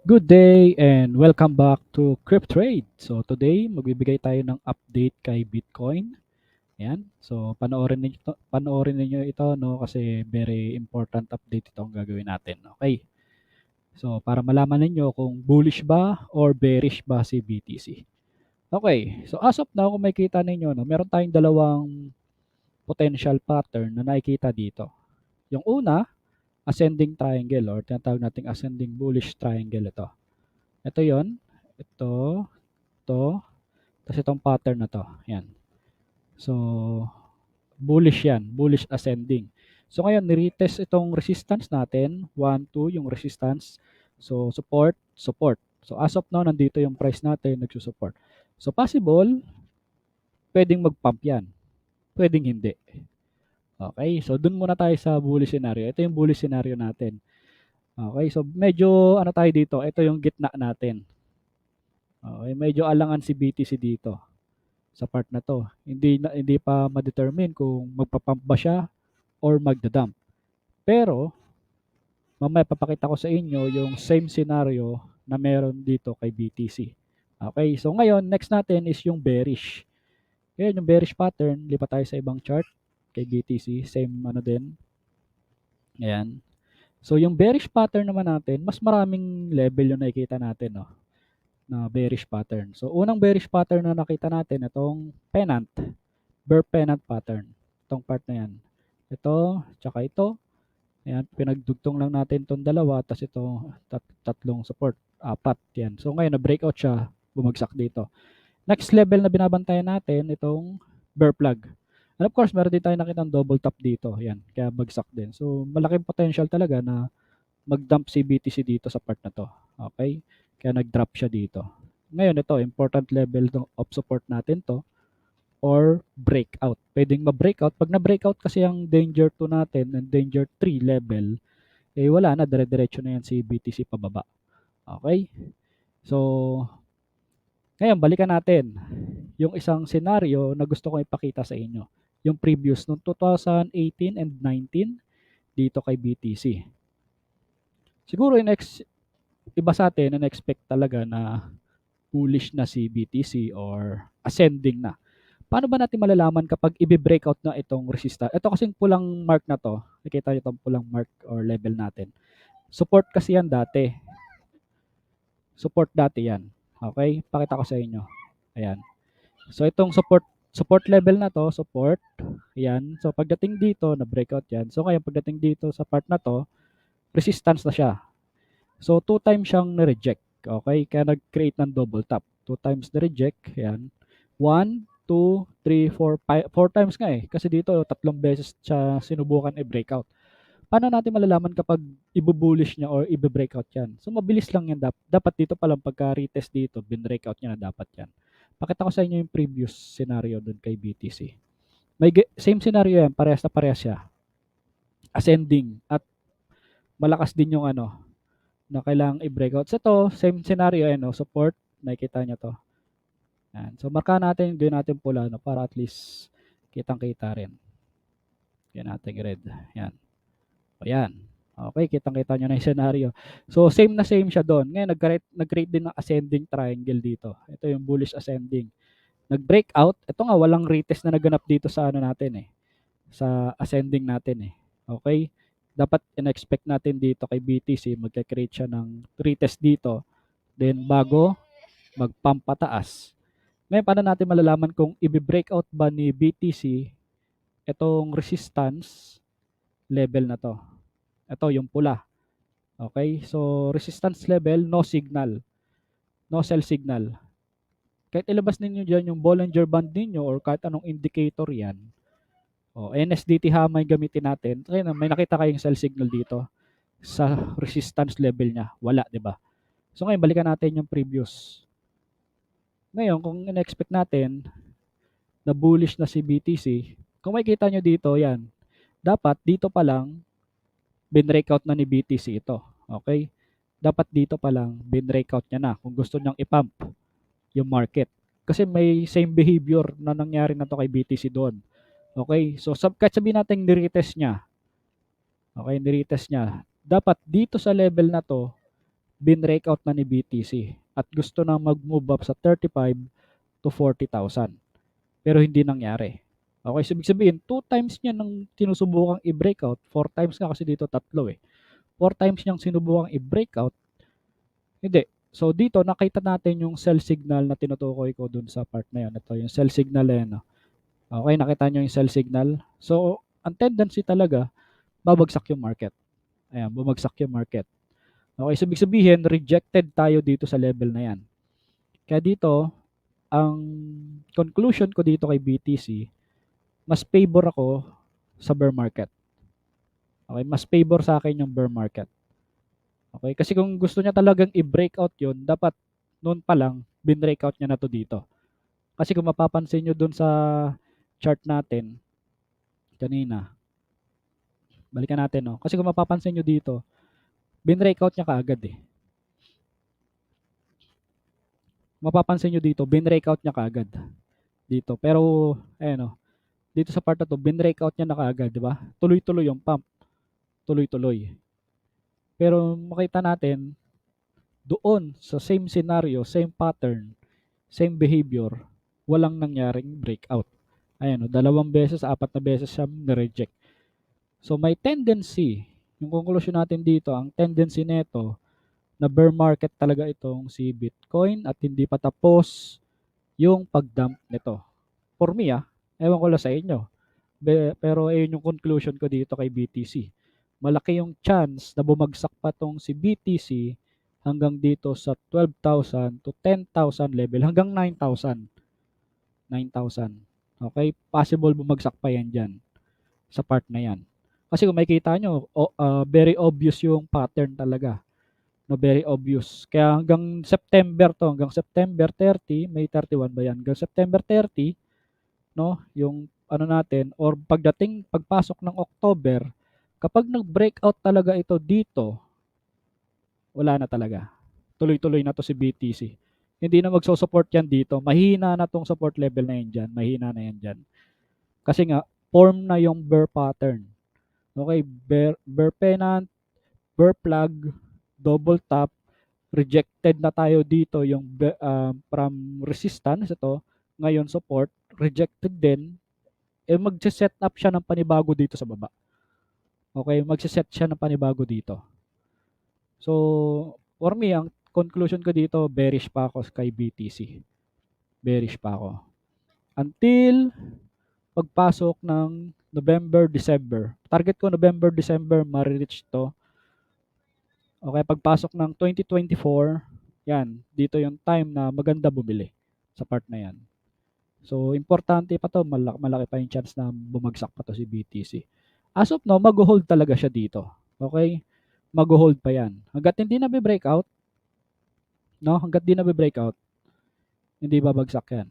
Good day and welcome back to CrypTrade. So today, magbibigay tayo ng update kay Bitcoin. Ayan. So panoorin niyo ito no kasi very important update ito ang gagawin natin. Okay. So para malaman ninyo kung bullish ba or bearish ba si BTC. Okay. So as of now, kung makikita ninyo no, meron tayong dalawang potential pattern na nakikita dito. Yung una, ascending triangle or tinatawag nating ascending bullish triangle ito. Ito 'yon. Ito, ito, tapos itong pattern na 'to, 'yan. So, bullish 'yan, bullish ascending. So, ngayon ni-retest itong resistance natin, 1, 2 yung resistance. So, support, support. So, as of now, nandito yung price natin, nagsusupport. So, possible, pwedeng mag-pump 'yan, pwedeng hindi. Okay, so dun muna tayo sa bullish scenario. Ito yung bullish scenario natin. Okay, so medyo ano tayo dito, ito yung gitna natin. Okay, medyo alangan si BTC dito sa part na 'to. Hindi pa ma-determine kung magpa-pump ba siya or magda-dump. Pero mamaya papakita ko sa inyo yung same scenario na meron dito kay BTC. Okay, so ngayon next natin is yung bearish. Ngayon yung bearish pattern, lipat tayo sa ibang chart kay BTC, same ano din. Ayan. So yung bearish pattern naman natin, mas maraming level yung nakikita natin, no, na bearish pattern. So unang bearish pattern na nakita natin, itong pennant, bear pennant pattern. Itong part na yan. Ito, tsaka ito. Ayan, pinagdugtong lang natin itong dalawa, tapos ito, tatlong support, apat. Yan. So ngayon, na-breakout siya, bumagsak dito. Next level na binabantayan natin, itong bear plug. And of course, meron din tayo nakitang double top dito. Yan, kaya bagsak din. So, malaking potential talaga na mag-dump si BTC dito sa part na to. Okay? Kaya nag-drop siya dito. Ngayon, ito, important level of support natin to or breakout. Pwedeng ma-breakout. Pag na-breakout kasi ang danger 2 natin and danger 3 level, eh wala na, dire-diretso na yan si BTC pababa. Okay? So, ngayon, balikan natin yung isang scenario na gusto ko ipakita sa inyo. Yung previous noong 2018 and 19 dito kay BTC. Siguro iba sa atin na expect talaga na bullish na si BTC or ascending na. Paano ba natin malalaman kapag ibe-breakout na itong resistance? Ito kasing pulang mark na to, nakita niyo itong pulang mark or level natin. Support kasi yan dati. Support dati yan. Okay? Pakita ko sa inyo. Ayan. So itong support level na to, support. Ayan. So pagdating dito, na-breakout yan. So ngayon pagdating dito sa part na to, resistance na siya. So 2 times siyang na-reject. Okay? Kaya nag-create ng double top. 2 times na-reject. Ayan. 1, 2, 3, 4, 5, 4 times nga eh. Kasi dito, tatlong beses siya sinubukan i-breakout. Paano natin malalaman kapag ibu-bullish niya or ibe-breakout yan? So, mabilis lang yan. Dapat dito palang pagka-retest dito, bin-breakout niya na dapat yan. Pakita ko sa inyo yung previous scenario dun kay BTC. Same scenario yan. Parehas na parehas siya. Ascending. At malakas din yung ano, na kailangang i-breakout. So, ito, same scenario, no? Support. Nakikita niyo to. Yan. So, marka natin, gawin natin pula, no? Para at least kitang-kita rin. Gawin natin red. Yan. O, yan. Okay, kitang-kita nyo na yung scenario. So, same na same siya doon. Ngayon, nag-create din ng ascending triangle dito. Ito yung bullish ascending. Nag-breakout. Ito nga, walang retest na naganap dito sa ano natin eh. Sa ascending natin eh. Okay? Dapat in-expect natin dito kay BTC, magka-create siya ng retest dito. Then, bago mag-pump pataas. Ngayon, paano natin malalaman kung i-breakout ba ni BTC itong resistance level na to? Ito, yung pula. Okay? So, resistance level, no signal. No sell signal. Kahit ilabas ninyo dyan yung Bollinger Band ninyo or kahit anong indicator yan. O, NSDT hama yung gamitin natin. Kaya may nakita kayong sell signal dito sa resistance level niya. Wala, di ba? So, ngayon, balikan natin yung previous. Ngayon, kung in-expect natin na bullish na si BTC, kung makikita nyo dito, yan. Dapat dito pa lang, bin-breakout na ni BTC ito. Okay? Dapat dito pa lang, bin-breakout niya na kung gusto niyang ipump yung market. Kasi may same behavior na nangyari na to kay BTC doon. Okay? So, kahit sabihin natin niretest niya. Okay? Niretest niya. Dapat dito sa level na to, binrake out na ni BTC at gusto na mag-move up sa 35 to 40,000. Pero hindi nangyari. Okay, so ibig sabihin, 2 times niya nang tinusubukang i-breakout, 4 times nga kasi dito tatlo eh. 4 times niyang sinubukang i-breakout, hindi. So dito nakita natin yung sell signal na tinutukoy ko dun sa part na yun. Ito yung sell signal na yun. No? Okay, nakita niyo yung sell signal. So ang tendency talaga, babagsak yung market. Ayan, bumagsak yung market. Okay, so ibig sabihin, rejected tayo dito sa level na yan. Kaya dito, ang conclusion ko dito kay BTC, mas favor ako sa bear market. Okay, mas favor sa akin yung bear market. Okay, kasi kung gusto niya talagang i-breakout yun, dapat noon pa lang, bin-breakout niya na to dito. Kasi kung mapapansin nyo dun sa chart natin, kanina, balikan natin, no? Kasi kung mapapansin nyo dito, bin-breakout niya kaagad eh. Mapapansin nyo dito, bin-breakout niya kaagad. Dito. Pero, ayan o, dito sa part na to, bin-breakout niya na kaagad, di ba? Tuloy-tuloy yung pump. Tuloy-tuloy. Pero makita natin, doon sa same scenario, same pattern, same behavior, walang nangyaring breakout. Ayan o, 2 beses, 4 na beses siya na-reject. So may tendency, yung conclusion natin dito, ang tendency nito na bear market talaga itong si Bitcoin at hindi pa tapos yung pag-dump nito. For me ewan ko lang sa inyo. Pero ayun yung conclusion ko dito kay BTC. Malaki yung chance na bumagsak pa tong si BTC hanggang dito sa 12,000 to 10,000 level hanggang 9,000. 9,000. Okay? Possible bumagsak pa yan dyan sa part na yan. Kasi kung makikita nyo, very obvious yung pattern talaga. No, very obvious. Kaya hanggang September to, hanggang September 30, May 31 ba yan? Hanggang September 30, no, yung ano natin, or pagpasok ng October, kapag nag-breakout talaga ito dito, wala na talaga. Tuloy-tuloy na to si BTC. Hindi na magso-support yan dito. Mahina na tong support level na yan dyan. Mahina na yan dyan. Kasi nga, form na yung bear pattern. Okay, bear pennant, bear plug, double top, rejected na tayo dito yung from resistance ito, ngayon support, rejected din, magse-set up siya ng panibago dito sa baba. Okay, magse-set siya ng panibago dito. So, for me, ang conclusion ko dito, bearish pa ako kay BTC. Bearish pa ako. Until pagpasok ng November, December. Target ko November, December, ma-reach to. Okay, pagpasok ng 2024, yan, dito yung time na maganda bumili sa part na yan. So, importante pa to, malaki pa yung chance na bumagsak pa to si BTC. As of now, mag-hold talaga siya dito. Okay? Mag-hold pa yan. Hanggat hindi na breakout, no? Hanggat hindi na breakout, hindi babagsak yan.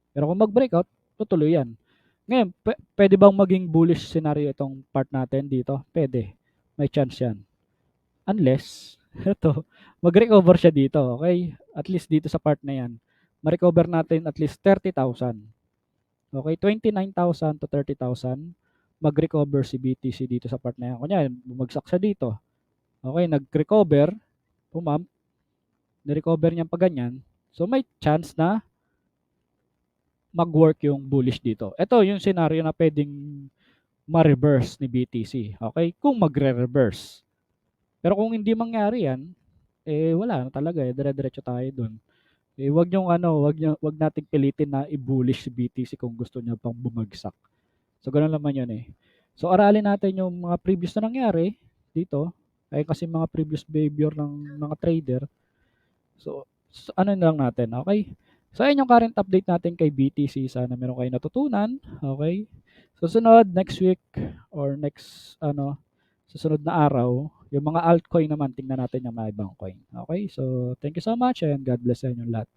Pero kung mag-breakout, tutuloy yan. Ngayon, pwede bang maging bullish scenario itong part natin dito? Pwede. May chance yan. Unless, ito, mag-recover siya dito, okay? At least dito sa part na yan. Ma-recover natin at least 30,000. Okay, 29,000 to 30,000. Mag-recover si BTC dito sa part na yan. Kunya, bumagsak siya dito. Okay, nag-recover, pumamp, ni-recover niya pa ganyan. So, may chance na mag-work yung bullish dito. Ito yung scenario na pwedeng ma-reverse ni BTC. Okay, kung magre-reverse. Pero kung hindi mangyari yan, wala na talaga dire-diretso tayo doon. Wag nating pilitin na i-bullish si BTC kung gusto niya pang bumagsak. So ganoon naman 'yun eh. So aralin natin yung mga previous na nangyari dito, ay kasi mga previous behavior ng mga trader. So ano na lang natin, okay? So ayun yung current update natin kay BTC. Sana meron kayong natutunan, okay? Susunod next week or susunod na araw, yung mga altcoin naman tingnan natin yung mga ibang coin. Okay? So thank you so much and God bless sa inyong lahat.